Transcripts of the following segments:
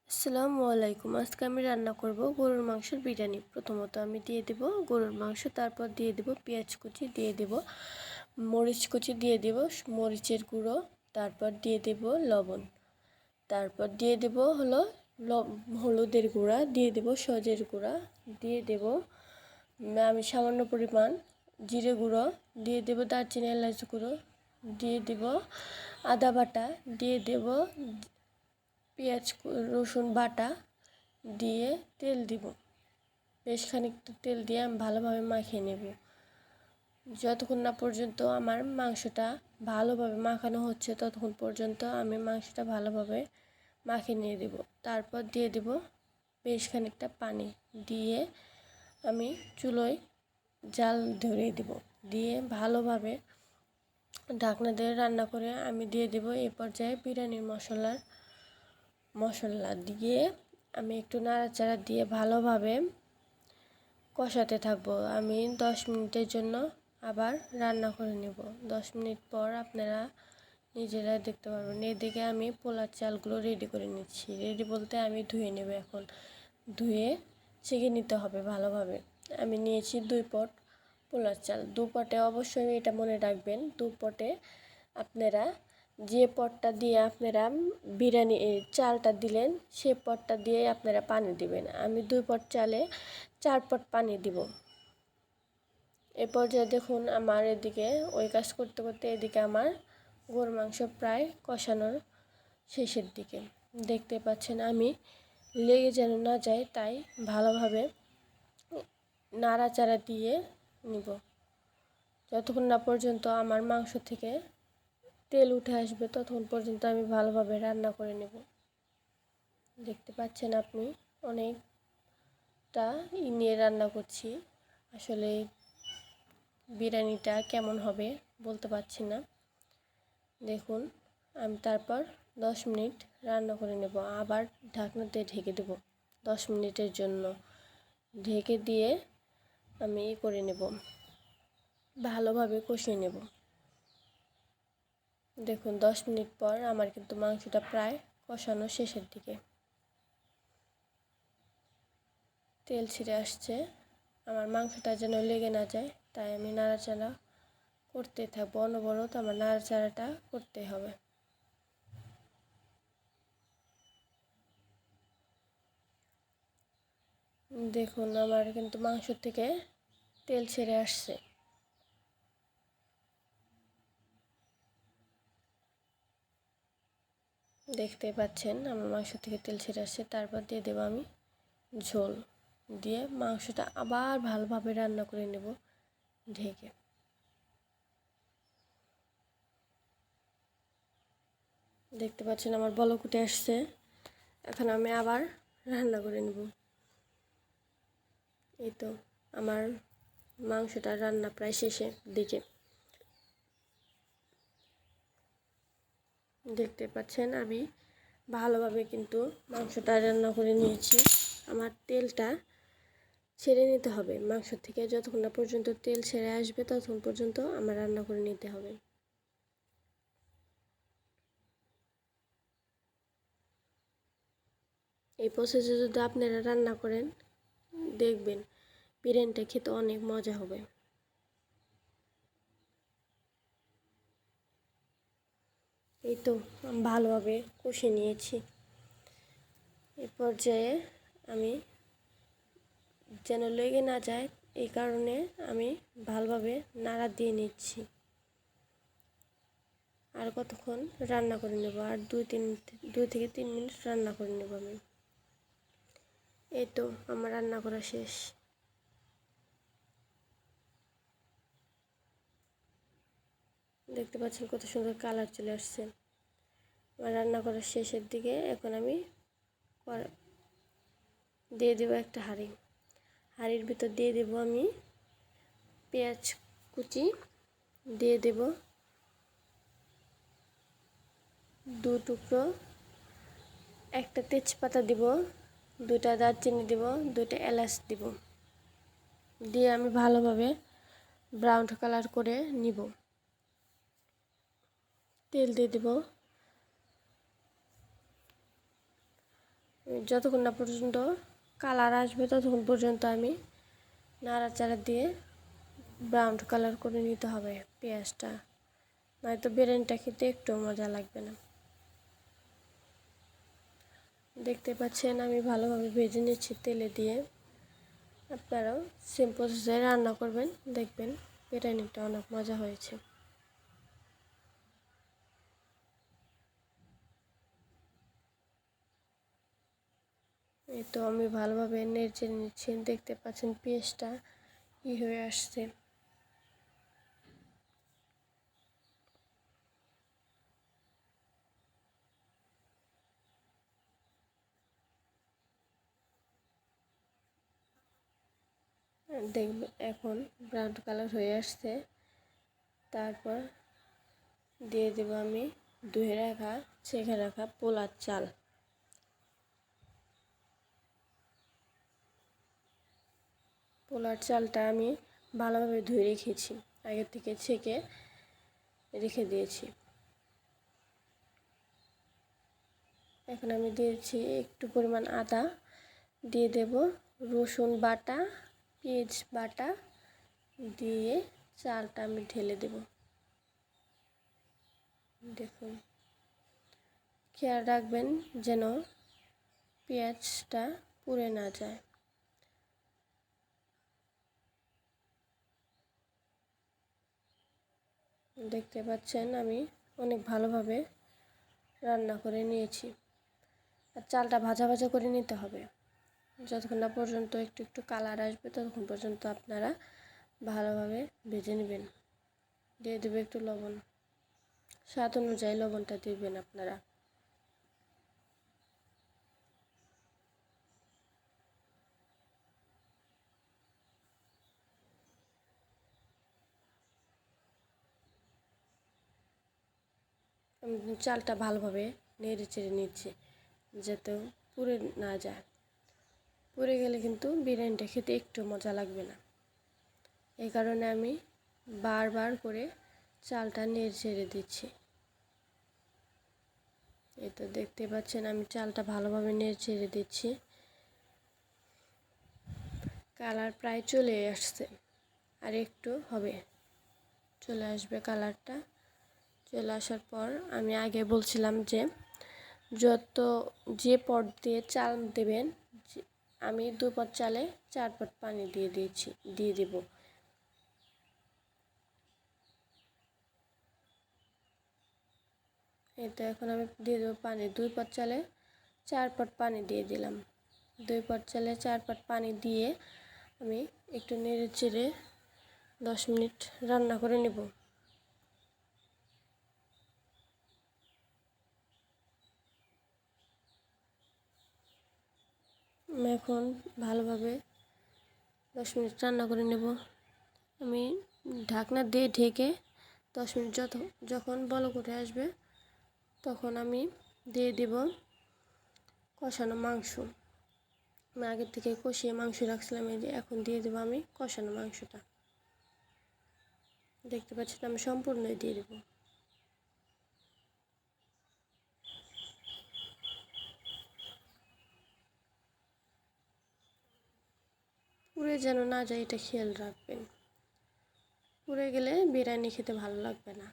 আসসালামু আলাইকুম। আজকে আমি রান্না করব গরুর মাংসের বিরিয়ানি। প্রথমত আমি দিয়ে দেব গরুর মাংস, তারপর দিয়ে দেব পেঁয়াজ কুচি, দিয়ে দেব মরিচ কুচি, দিয়ে দেব মরিচের গুঁড়ো, তারপর দিয়ে দেব লবণ, তারপর দিয়ে দেব হলুদের গুঁড়া, দিয়ে দেব সজের গুঁড়া, দিয়ে দেব আমি সামান্য পরিমাণ জিরে গুঁড়ো, দিয়ে দেব দারচিনি এলাচ গুঁড়ো, দিয়ে দেব আদা বাটা, দিয়ে দেব পেঁয়াজ রসুন বাটা, দিয়ে তেল দিব। বেশ খানিকটা তেল দিয়ে আমি ভালোভাবে মাখিয়ে নেব। যতক্ষণ না পর্যন্ত আমার মাংসটা ভালোভাবে মাখানো হচ্ছে ততক্ষণ পর্যন্ত আমি মাংসটা ভালোভাবে মাখিয়ে নিয়ে দেব। তারপর দিয়ে দেব বেশ খানিকটা পানি, দিয়ে আমি চুলোয় জাল ধরিয়ে দেব। দিয়ে ভালোভাবে ঢাকনা দিয়ে রান্না করে আমি দিয়ে দেব। এই পর্যায়ে বিরিয়ানির মশলা দিয়ে আমি একটু নাড়াচাড়া দিয়ে ভালোভাবে কষাতে থাকবো। আমি 10 মিনিটের জন্য আবার রান্না করে নেব। 10 মিনিট পর আপনারা নিজেরা দেখতে পারবেন। এদিকে আমি পোলার চালগুলো রেডি করে নিচ্ছি। রেডি বলতে আমি ধুয়ে নেব। এখন ধুয়ে ছেঁকে নিতে হবে ভালোভাবে। আমি নিয়েছি 2 পট পোলার চাল। 2 পটে অবশ্যই এটা মনে রাখবেন, 2 পটে আপনারা যে পটটা দিয়ে আপনারা বিরিয়ানি চালটা দিলেন সে পটটা দিয়ে আপনারা পানি দিবেন। আমি 2 পট চালে 4 পট পানি দিব। এ পর্যায়ে দেখুন আমার এদিকে ওই কাজ করতে করতে এদিকে আমার গরুর মাংস প্রায় কষানোর শেষের দিকে। দেখতে পাচ্ছেন আমি লেগে যেন না যায় তাই ভালোভাবে নাড়াচাড়া দিয়ে নিব যতক্ষণ না পর্যন্ত আমার মাংস থেকে তেল উঠে আসবে, ততক্ষণ পর্যন্ত আমি ভালোভাবে রান্না করে নেব। দেখতে পাচ্ছেন আপনি অনেকটা নিয়ে রান্না করছি। আসলে বিরিয়ানিটা কেমন হবে বলতে পারছি না। দেখুন আমি তারপর 10 মিনিট রান্না করে নেব। আবার ঢাকনা দিয়ে ঢেকে দেব 10 মিনিটের জন্য। ঢেকে দিয়ে আমি করে নেব, ভালোভাবে কষিয়ে নেব। দেখুন 10 মিনিট পর আমার কিন্তু মাংসটা প্রায় কষানো শেষের দিকে। তেল ছেড়ে আসছে। আমার মাংসটা যেন লেগে না যায় তাই আমি নাড়াচাড়া করতে থাকবো। অনবরত আমার নাড়াচাড়াটা করতে হবে। দেখুন আমার কিন্তু মাংস থেকে তেল ছেড়ে আসছে। দেখতে পাচ্ছেন আমার মাংস থেকে তেল ছেড়ে আসছে। তারপর দিয়ে দেবো আমি ঝোল, দিয়ে মাংসটা আবার ভালোভাবে রান্না করে নেব ঢেকে। দেখতে পাচ্ছেন আমার বলক উঠে আসছে। এখন আমি আবার রান্না করে নেব। এই তো আমার মাংসটা রান্না প্রায় শেষের দিকে। দেখতে পাচ্ছেন আমি ভালোভাবে কিন্তু মাংসটা রান্না করে নিয়েছি। আমার তেলটা ছেড়ে নিতে হবে মাংস থেকে। যতক্ষণ না পর্যন্ত তেল ছেড়ে আসবে ততক্ষণ পর্যন্ত আমার রান্না করে নিতে হবে। এই প্রসেসে যদি আপনারা রান্না করেন দেখবেন বিরিয়ানিটা খেতে অনেক মজা হবে। এই তো আমি ভালোভাবে কষে নিয়েছি। এই পর্যায়ে আমি যেন লেগে না যায় এই কারণে আমি ভালোভাবে নাড়া দিয়ে নিচ্ছি। আর কতক্ষণ রান্না করে নেব, আর 2 থেকে 3 মিনিট রান্না করে নেব আমি। এই তো আমার রান্না করা শেষ। দেখতে পাচ্ছেন কত সুন্দর কালার চলে আসছে। আমার রান্না করার শেষের দিকে। এখন আমি দিয়ে দেবো একটা হাঁড়ির ভিতর দিয়ে দেব আমি পেঁয়াজ কুচি, দিয়ে দেব 2 টুকরো, একটা তেজপাতা দিব, 2টা দারচিনি দিব, 2টা এলাচ দিব, দিয়ে আমি ভালোভাবে ব্রাউন কালার করে নিব। তেল দিয়ে দেব। যতক্ষণ না পর্যন্ত কালার আসবে ততক্ষণ পর্যন্ত আমি নাড়াচাড়া দিয়ে ব্রাউন কালার করে নিতে হবে পেঁয়াজটা, নয়তো বিরিয়ানিটা খেতে একটু মজা লাগবে না। দেখতে পাচ্ছেন আমি ভালোভাবে ভেজে নিচ্ছি তেলে দিয়ে। আপনারাও সেম প্রসেসে রান্না করবেন, দেখবেন বিরিয়ানিটা অনেক মজা হয়েছে। এই তো আমি ভালোভাবে নেড়ে নিচ্ছি, দেখতে পাচ্ছেন পেঁয়াজটা হয়ে আসছে। দেখবেন এখন ব্রাউন কালার হয়ে আসছে। তারপর দিয়ে দেব আমি ধুয়ে রাখা ছেঁকে রাখা পোলার চাল। পোলার চালটা আমি ভালোভাবে ধুয়ে রেখেছি, আগে থেকে ছেঁকে রেখে দিয়েছি। এখন আমি দিয়েছি একটু পরিমাণ আদা, দিয়ে দেব রসুন বাটা, পেঁয়াজ বাটা, দিয়ে চালটা আমি ঢেলে দেব। দেখুন, খেয়াল রাখবেন যেন পেঁয়াজটা পুড়ে না যায়। দেখতে পাচ্ছেন আমি অনেক ভালোভাবে রান্না করে নিয়েছি। আর চালটা ভাজা ভাজা করে নিতে হবে, যতক্ষণ না পর্যন্ত একটু একটু কালার আসবে ততক্ষণ পর্যন্ত আপনারা ভালোভাবে ভেজে নেবেন। দিয়ে দেবে একটু লবণ, স্বাদ অনুযায়ী লবণটা দিবেন আপনারা। আমি চালটা ভালোভাবে নেড়ে চেড়ে নিচ্ছি যাতে পুড়ে না যায়। পুড়ে গেলে কিন্তু বিরিয়ানিটা খেতে একটু মজা লাগবে না। এই কারণে আমি বারবার করে চালটা নেড়ে চেড়ে দিচ্ছি। এই তো দেখতে পাচ্ছেন আমি চালটা ভালোভাবে নেড়ে চেড়ে দিচ্ছি। কালার প্রায় চলে আসছে, আর একটু হবে, চলে আসবে কালারটা। চলে আসার পর আমি আগে বলছিলাম যে যে পট দিয়ে চাল দেবেন, আমি 2 পট চালে 4 পট পানি দিয়ে দেব। এই তো এখন আমি দিয়ে দেবো পানি, 2 পট চালে 4 পট পানি দিয়ে দিলাম। 2 পট চালে 4 পট পানি দিয়ে আমি একটু নেড়ে চেড়ে 10 মিনিট রান্না করে নেব। আমি এখন ভালোভাবে 10 মিনিট রান্না করে নেব। আমি ঢাকনা দিয়ে ঢেকে 10 মিনিট যখন বলক উঠে আসবে তখন আমি দিয়ে দেব কষানো মাংস। আমি আগের থেকে কষিয়ে মাংস রাখছিলাম, এই যে এখন দিয়ে দেবো আমি কষানো মাংসটা। দেখতে পাচ্ছেন আমি সম্পূর্ণই দিয়ে দেবো। পুড়ে যেন না যায় এটা খেয়াল রাখবেন, পুড়ে গেলে বিরিয়ানি খেতে ভালো লাগবে না।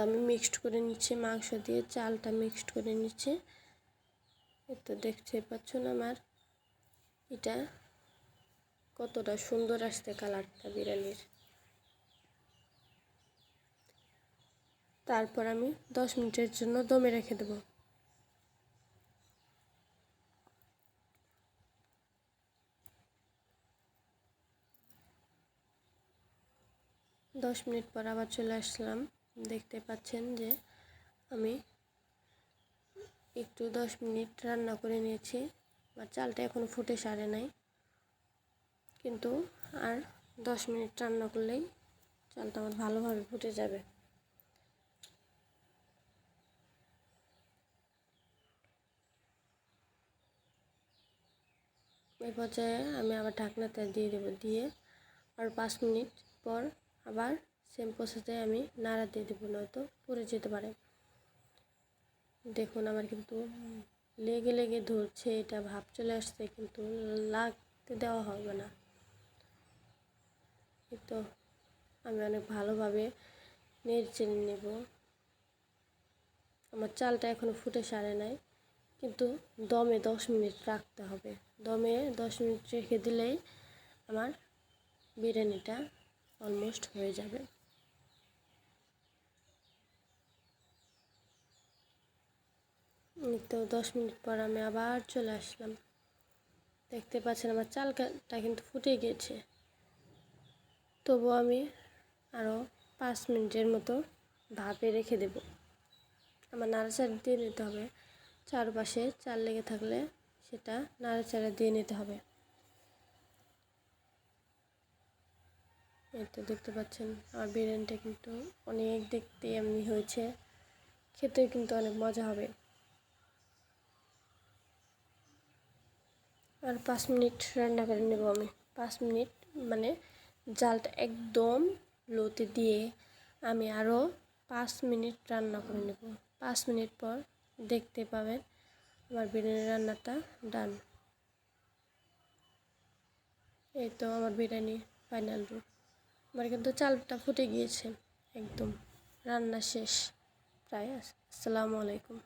আমি মিক্সড করে নিচ্ছি, মাংস দিয়ে চালটা মিক্সড করে নিচ্ছি। তো দেখতে পাচ্ছেন আমার এটা কতটা সুন্দর আসছে কালারটা বিরিয়ানির। তারপর আমি 10 মিনিটের জন্য দমে রেখে দেবো। 10 মিনিট পর আবার চলে আসলাম। দেখতে পাচ্ছেন যে আমি একটু 10 মিনিট রান্না করে নিয়েছি। আর চালটা এখনও ফুটে সারে নাই, কিন্তু আর 10 মিনিট রান্না করলেই চালটা আমার ভালোভাবে ফুটে যাবে। এই পর্যায়ে আমি আবার ঢাকনাটা দিয়ে দেবো, দিয়ে আর 5 মিনিট পর আবার সেম প্রসেসে আমি নাড়া দিয়ে দেবো, নয়তো পুড়ে যেতে পারে। দেখুন আমার কিন্তু লেগে লেগে ধরছে, এটা ভাব চলে আসছে, কিন্তু লাগতে দেওয়া হবে না। এই তো আমি অনেক ভালোভাবে নেড়ে নেব। আমার চালটা এখনও ফুটে সারে নাই, কিন্তু দমে 10 মিনিট রাখতে হবে। দমে 10 মিনিট রেখে দিলেই আমার বিরিয়ানিটা অলমোস্ট হয়ে যাবে। তো 10 মিনিট পর আমি আবার চলে আসলাম। দেখতে পাচ্ছেন আমার চালটা কিন্তু ফুটে গিয়েছে। তবুও আমি আরও 5 মিনিটের মতো ভাপে রেখে দেব। আমার নাড়াচাড়া দিয়ে নিতে হবে, চারপাশে চাল লেগে থাকলে সেটা নাড়াচাড়া দিয়ে নিতে হবে। এই তো দেখতে পাচ্ছেন আমার বিরিয়ানিটা কিন্তু অনেক দেখতে এমনি হয়েছে, খেতেও কিন্তু অনেক মজা হবে। আর 5 মিনিট রান্না করে নেব আমি। 5 মিনিট মানে জালটা একদম লোতে দিয়ে আমি আরও 5 মিনিট রান্না করে নেব। 5 মিনিট পর দেখতে পাবেন আমার বিরিয়ানি রান্নাটা ডান। এই তো আমার বিরিয়ানি ফাইনাল রূপ। আমার কিন্তু চালটা ফুটে গিয়েছে, একদম রান্না শেষ প্রায়। আসসালামু আলাইকুম।